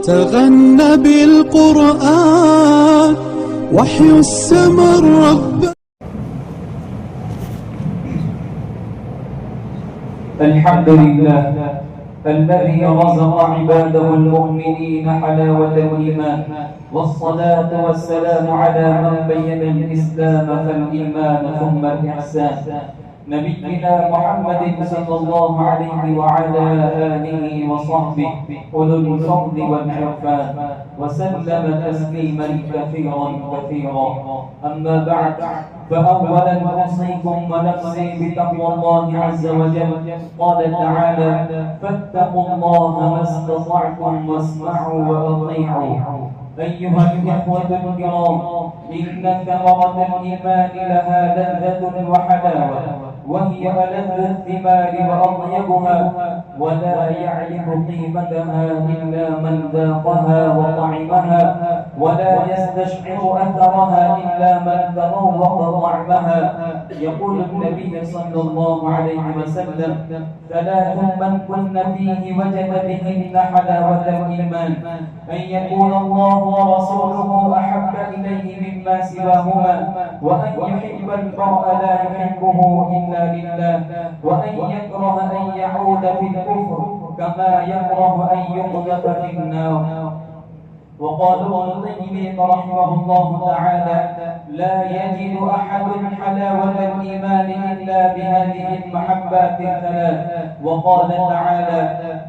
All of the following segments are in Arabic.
تغنى بالقرآن وحي السماء الرب. الحمد لله الذي رزق عباده المؤمنين حلاوة الإيمان، والصلاة والسلام على من بين الإسلام فالإيمان ثم الإحسان، نبينا محمد صلى الله عليه وعلى آله وصحبه أولو الفضل والعرفان، وسلم تسليما كثيرا كثيرا. أما بعد، فأولا أوصيكم ونفسي بتقوى الله عز وجل. قال تعالى: فاتقوا الله ما استطعتم واسمعوا وأطيعوا. أيها الإخوة الكرام، إن ثمرة الإيمان لها لذة وحلاوة، وهي ألذ الثمار وأطيبها، ولا يعرف قيمتها إلا من ذاقها وطعمها، ولا يستشعر أثرها إلا من تذوق طعمها. يقول النبي صلى الله عليه وسلم: ثلاث من كن فيه وجد بهن حلاوة الإيمان: أن يكون الله ورسوله أحب إليه مما سواهما، وأن يحب المرء لا يحبه إلا لله، وأن يكره أن يعود في الكفر كما يكره أن يقذف في النار. وقال ابن القيم رحمه الله تعالى: لا يجد أحد حلاوة الإيمان إلا بهذه المحبات الثلاث. وقال تعالى: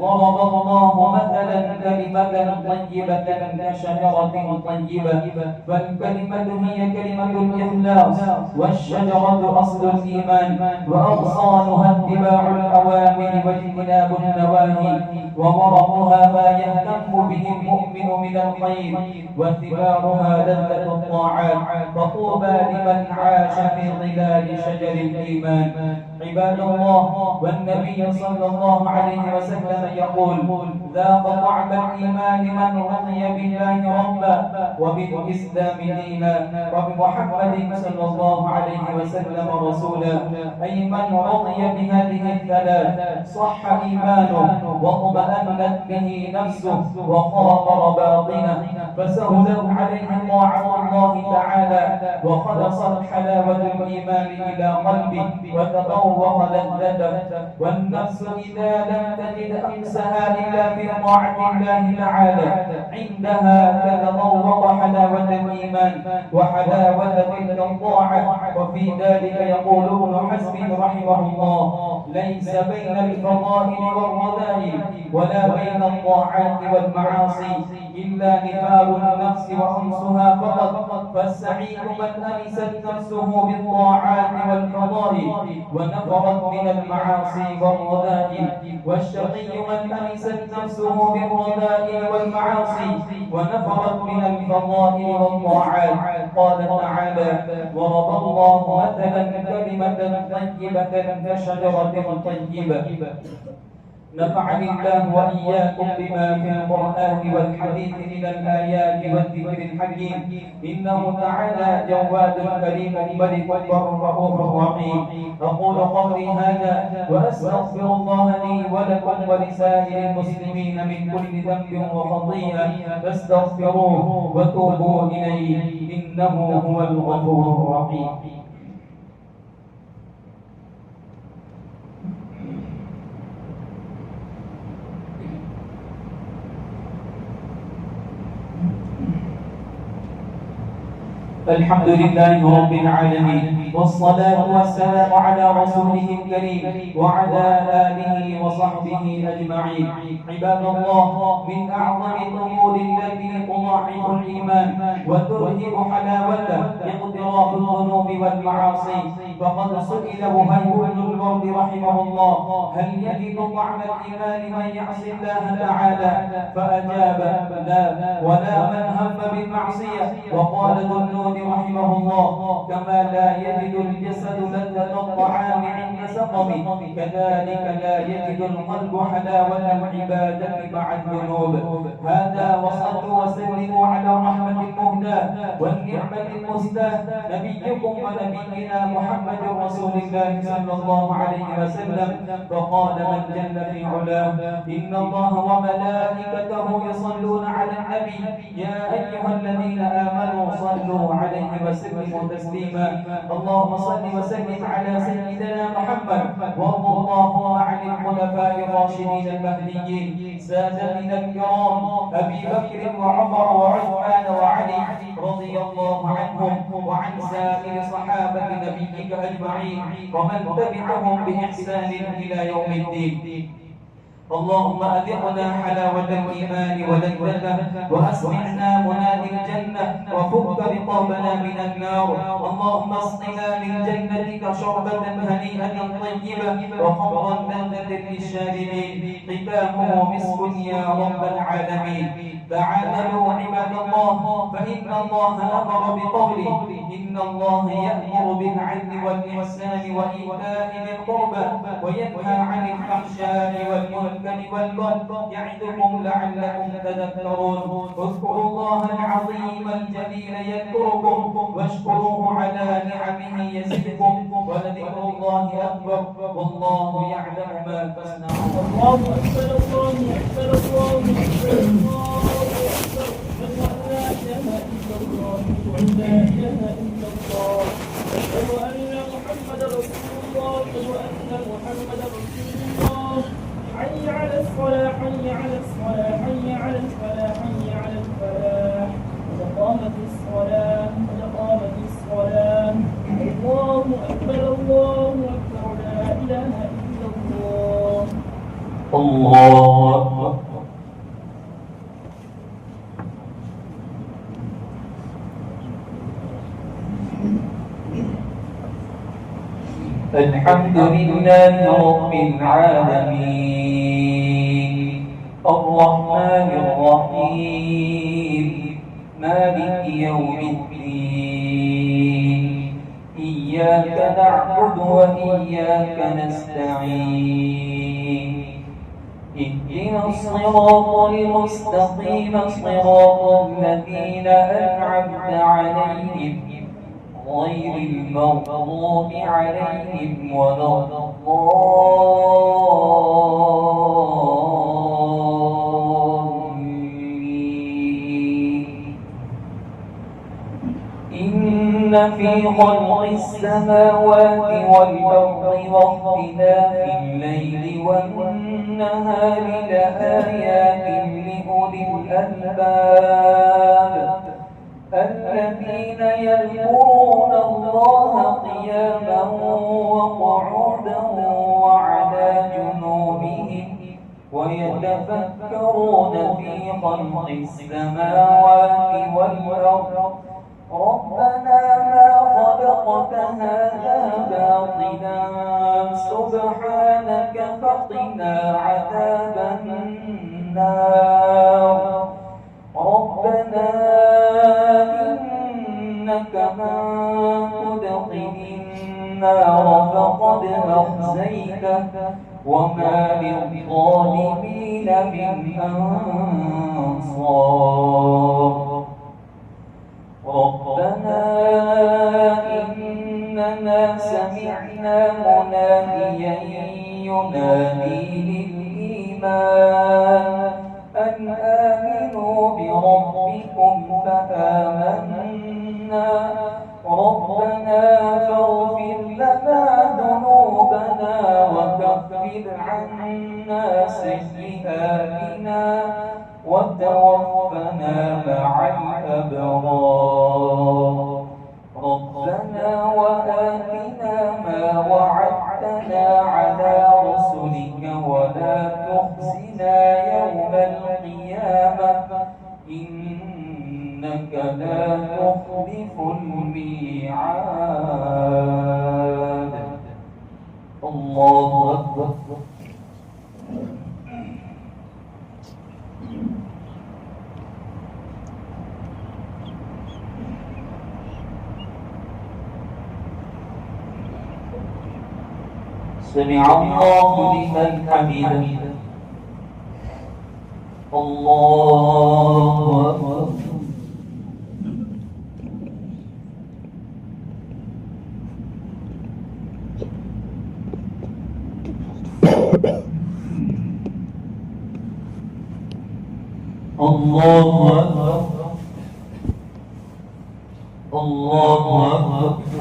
ضرب الله مثلا كلمة طيبة كشجرة طيبة، فالكلمة هي كلمة الإخلاص، والشجرة أصل الإيمان، وأغصانها اتباع الأوامر واجتناب النواهي، وورقها ما يهتم به المؤمن من الخير، وثمارها لذة الطاعات. فطوبى لمن عاش في ظلال شجر الإيمان. عباد الله، والنبي صلى الله عليه وسلم يقول: ذاق طعم الإيمان من رضي بالله ربا وبالإسلام دينا وبمحمد صلى الله عليه وسلم رسولا. أي من رضي بهذه الثلاث صح إيمانه، واطمأنت به نفسه، وخاطر باطنه، فسهلت عليه طاعة الله تعالى، وخلصت حلاوة الإيمان إلى قلبه، وتذوق لذته. والنفس إذا لم تجد أنسها إلا في طاعة الله تعالى، عندها تتذوق حلاوة الإيمان وحلاوة تلك الطاعة. وفي ذلك يقول ابن حزم رحمه الله: ليس بين الفضائل والرذائل ولا بين الطاعات والمعاصي إلا نفار النفس وأنسها فقط. فالسعيد من أنست نفسه بالطاعات والفضائل ونفرت من المعاصي والرذائل، والشقي من أنست نفسه بالرذائل والمعاصي ونفرت من الفضائل والطاعات. قال تعالى: ضرب الله مثلا كلمة طيبة كشجرة طيبة. نفعني الله وإياكم بما في القرآن والحديث من الآيات والذكر الحكيم، إنه تعالى جواد كريم ملك بر رؤوف رحيم. أقول قولي هذا وأستغفر الله لي ولكم ولسائر المسلمين من كل ذنب وخطيئة، فاستغفروه وتوبوا إليه إنه هو الغفور الرحيم. الحمد لله رب العالمين، والصلاة والسلام على رسوله الكريم وعلى آله وصحبه أجمعين. عباد الله، من أعظم الأمور التي تضاعف الإيمان وترهب حلاوته اقتراف الذنوب والمعاصي. فقد سئل وهيب بن الورد رحمه الله: هل يجد طعم الإيمان من يعصي الله تعالى؟ فأجاب: لا، ولا من هم بالمعصية. وقال ذو رحمه الله: كما لا يجد الجسد لذة الطعام عند سقمه، كذلك لا يجد القلب حلاوة العبادة مع الذنوب. هذا، وصلوا وسلموا على الرحمة المهداة والنعمة المستاه نبيكم ونبينا محمد محمد رسول الله صلى الله عليه وسلم فقال من جل في علاه إن الله وملائكته يصلون على النبي يا أيها الذين آمنوا صلوا عليه وسلموا تسليما اللهم صل وسلم على سيدنا محمد وارض اللهم عن الخلفاء الراشدين المهديين سادتنا الكرام أبي بكر وعمر وعثمان وعلي رضي الله عنهم وعن سائر صحابة نبيك أجمعين ومن تبعهم بإحسان إلى يوم الدين اللهم أذقنا حلاوة الإيمان ولذته وأسمعنا منادي الجنة وفك رقابنا من النار اللهم اسقنا من جنتك شربة هنيئة طيبة وخمرا لذة للشاربين ختامه مسك يا رب العالمين تعالوا عباد الله فإن الله أمر بقوله إن الله يأمر بالعدل والإحسان وإيتاء ذي القربى وينهى عن الفحشاء والمنكر والبغي يعظكم لعلكم تذكرون اذكروا الله العظيم الجليل يذكركم واشكروه على نعمه يزدكم ولذكر الله أكبر والله يعلم ما تصنعون الله أكبر الله أكبر الله أكبر الله أشهد أن لا إله إلا الله أشهد أن لا إله إلا الله أشهد أن محمدا رسول الله أشهد أن محمدا رسول الله حي على الصلاة حي على الصلاة حي على الفلاح حي على الفلاح قد قامت الصلاة قد قامت الصلاة الله أكبر الله أكبر لا إله إلا الله الله أكبر الحمد لله رب العالمين الرحمن الرحيم مالك يوم الدين إياك نعبد وإياك نستعين اهدنا الصراط المستقيم صراط الذين أنعمت عليهم غير المغضوب عليهم ولا الضالين إن في خلق السماوات والأرض واختلاف الليل والنهار لآيات لأولي الألباب الذين يذكرون الله قياما وقعودا وعلى جنوبهم ويتفكرون في خلق السماوات والأرض ربنا ما خلقت هذا باطلا سبحانك فقنا عذاب النار ربنا إنك من تدخل النار فقد أخزيته وما للظالمين من أنصار ربنا إننا سمعنا مناديا ينادي للإيمان أن آمنوا بربكم فآمنا ربنا فاغفر لنا ذنوبنا وكفر عنا سيئاتنا وتوفنا مع الأبرار ربنا وآتنا ما وعدتنا على رسلك ولا تخزنا يوم القيامة إنك لا تخلف الميعاد الله أكبر سمع الله لمن حمده الله أكبر الله أكبر الله أكبر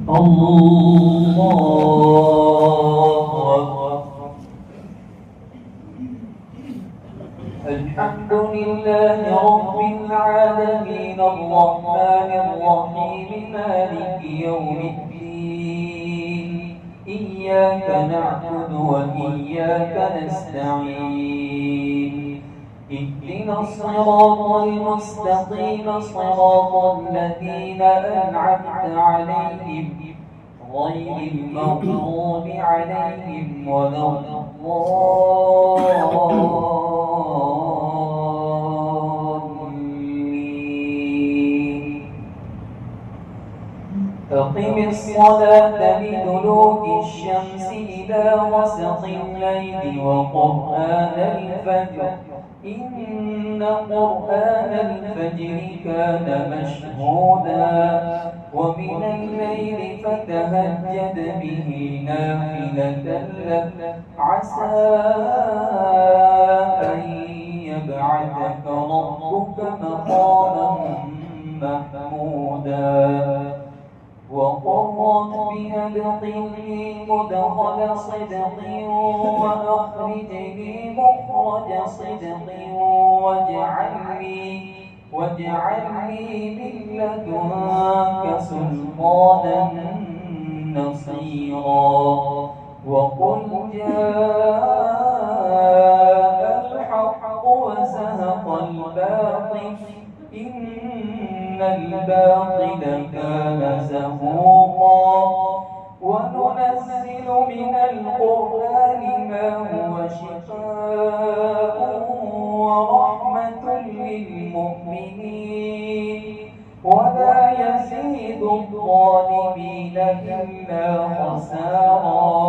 الله أكبر. الحمد لله رب العالمين الرحمن الرحيم مالك يوم الدين إياك نعبد وإياك نستعين اهدنا الصراط المستقيم صراط الذين أنعمت عليهم غير المغضوب عليهم ولا الضالين. أقم الصلاة لدلوك الشمس إلى غسق الليل وقرآن الفجر إن قرآن الفجر كان مشهودا ومن الليل فتهجد به نافلة لك عسى أن يبعثك ربك مقاما محمودا وقل رب أدخلني مدخل صدق وأخرجني مخرج صدق واجعل لي من لدنك سلطانا نصيرا وقل جاء الحق وزهق الباطل إن الباطل كان زهوقا وننزل من القرآن ما هو شفاء ورحمة للمؤمنين ولا يزيد الظالمين إلا خسارا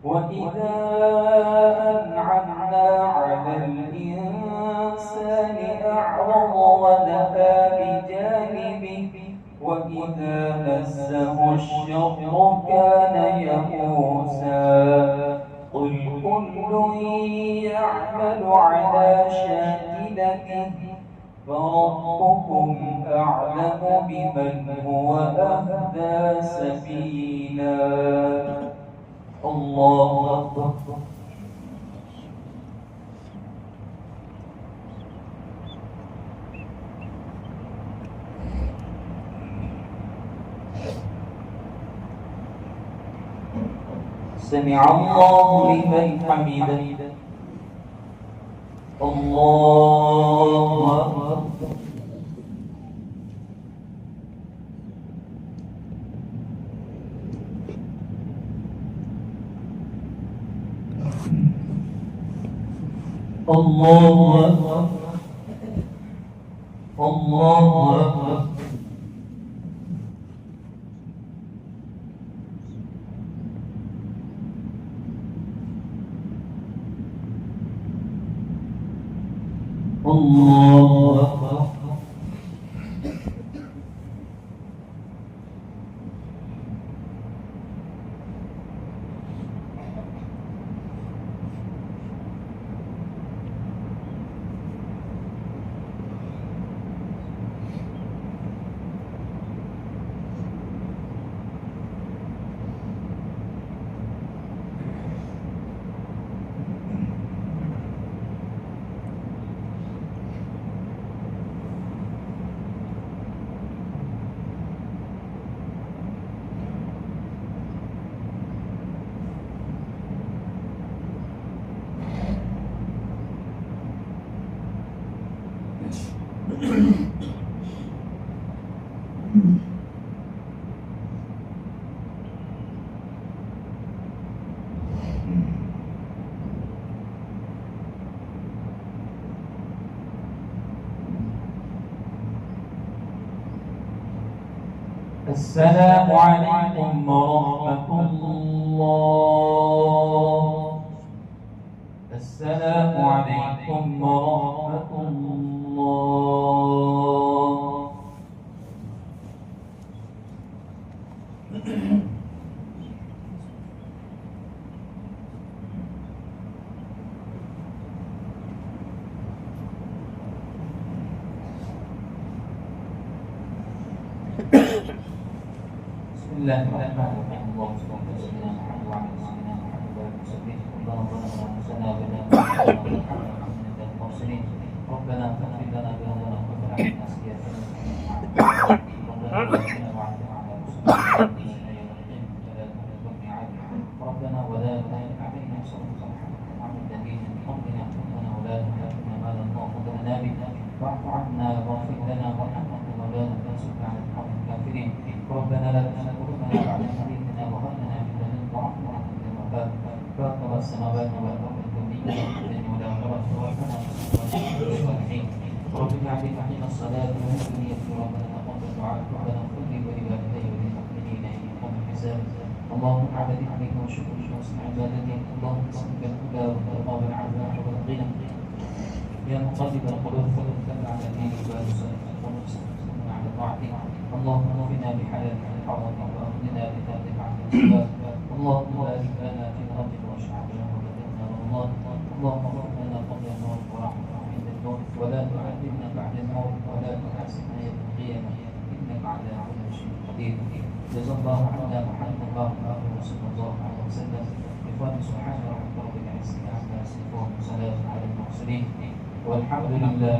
وإذا أنعمنا على الإنسان أعرض ونأى بجانبه وإذا مسه الشر كان يئوسا قل كل يعمل على شاكلته فربكم أعلم بمن هو أهدى سبيلا. الله أكبر. سمع الله لمن حمده. الله أكبر. الله أكبر. الله أكبر. الله أكبر. السلام عليكم ورحمة الله. السلام عليكم عليكم ورحمة الله. بسم الله الرحمن الرحيم. اللهم صل على سيدنا محمد وعلى سيدنا محمد وعلى وسلم. اللهم ظلمنا انفسنا وبنا من المرسلين. ربنا فاغفر لنا ذنوبنا وكفر عنا سيئاتنا. ربنا اغفر وعافنا على مسلمين يوم الدين ولا تحرمنا الميعاد. ربنا ولا تحرم علينا صلاه محمد النبي ربنا ربنا ولا تحرمنا ما لا طاقه لنا به. واعف عنا واغفر لنا وارحمنا ولا تنصرنا على القوم الكافرين. ربنا لا تزغ قلوبنا بعد إذ هديتنا وهب لنا من لدنك رحمة إنك أنت الوهاب. فاطر السماوات والأرض الكونية ولا ترد ربنا الصالحين. رب اجعل حين الصلاة ومن ذريتي ربنا تقبل دعاء. ربنا اغفر لي ولوالدي وللمؤمنين يوم يقوم الحساب. اللهم على ذكرك وشكرك وحسن عبادتك. اللهم صلك الهدى والتقى والعفاف والغنى. يا مقلب القلوب ثبت على دينك وأنصرك ونصرك على طاعتك. اللهم اغفنا بحلالك عن حرامك واغننا بفضلك عن الاسباب. اللهم بارك لنا في مرضك واشفعنا وبلغنا رمضان. اللهم اغفر لنا قبل الموت ورحمة عند الموت ولا تعذبنا بعد الموت ولا تحاسبنا يوم القيامة انك على كل شيء قدير. جزا الله عنا محمد الله وصلى الله عليه وسلم. إخواني سبحان ربك رب العزة عما يصفون وسلام على المرسلين والحمد لله.